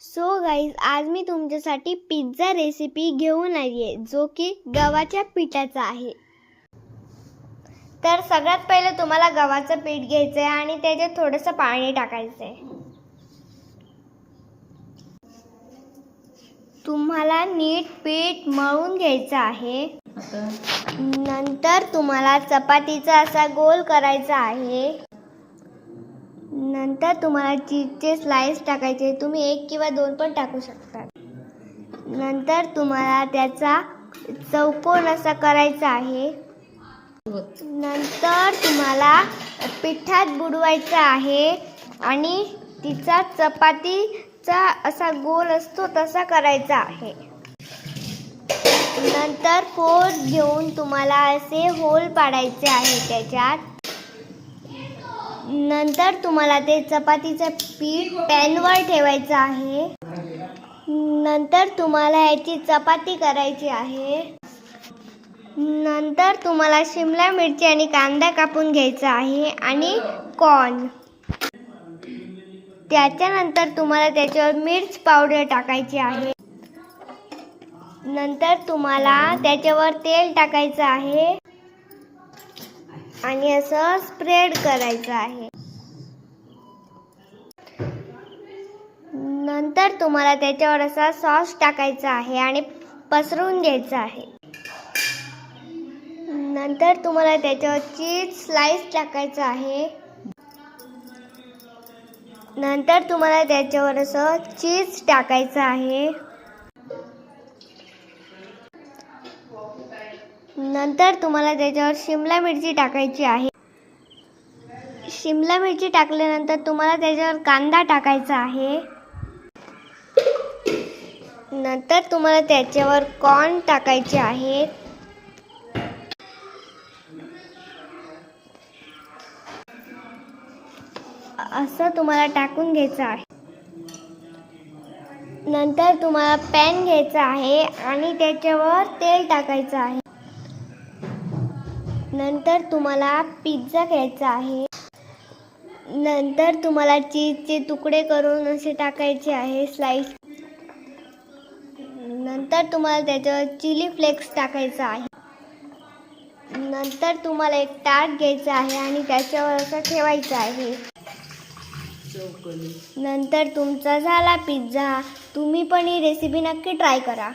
So guys, आज मी तुमच्यासाठी pizza recipe घेऊन आली आहे, जो की गव्हाच्या पिठाचा आहे. तर सगळ्यात पहिले तुम्हाला गव्हाचं पीठ घ्यायचं आहे आणि त्याच्यात थोडंसं पाणी टाकायचं आहे. तुम्हाला नीट पीठ मळून घ्यायचं आहे. नंतर तुम्हाला चपातीचा असा गोल करायचा आहे. नंतर तुम्हाला चीजचे स्लाइस टाकायचे. तुम्ही 1 किंवा 2 पण टाकू शकता. नंतर तुम्हाला त्याचा चौकोन असा करायचा आहे. नंतर तुम्हाला पिठात बुडवायचं आहे आणि तिचा चपातीचा असा गोल असतो तसा करायचा आहे. नंतर फोर्क घेऊन तुम्हाला असे होल पाडायचे आहे त्याच्यात. नंतर तुम्हाला ते चपातीचं पीठ पॅनवर ठेवायचं आहे. नंतर तुम्हाला याची चपाती करायची आहे. नंतर तुम्हाला शिमला मिरची आणि कांदा कापून घ्यायचा आहे आणि कॉर्न. त्याच्यानंतर तुम्हाला त्याच्यावर मिर्च पावडर टाकायची आहे. नंतर तुम्हाला त्याच्यावर तेल टाकायचं आहे आणि असं स्प्रेड करायचं आहे. नंतर तुम्हाला त्याच्यावर असा सॉस टाकायचा आहे आणि पसरवून द्यायचा आहे. नंतर तुम्हाला त्याच्यावर चीज स्लाइस टाकायचं आहे. नंतर तुम्हाला त्याच्यावर असं चीज टाकायचं आहे. नंतर तुम्हाला त्याच्यावर शिमला मिरची टाकायची आहे. शिमला मिरची टाकल्यानंतर तुम्हाला त्याच्यावर कांदा टाकायचा आहे. नंतर तुम्हाला त्याच्यावर कॉर्न टाकायचे आहेत. असं तुम्हाला टाकून घ्यायचं आहे. नंतर तुम्हाला पॅन घ्यायचा आहे आणि त्याच्यावर तेल टाकायचं आहे. नंतर तुम्हाला पिझ्झा घ्यायचा आहे. नंतर तुम्हाला चीजचे तुकडे करून असे टाकायचे आहे स्लाइस. नंतर तुम्हाला त्याच्यावर चिली फ्लेक्स टाकायचा आहे. नंतर तुम्हाला एक ताट घ्यायचं आहे आणि त्याच्यावर असं ठेवायचं आहे. नंतर तुमचा झाला पिझ्झा. तुम्ही पण ही रेसिपी नक्की ट्राय करा.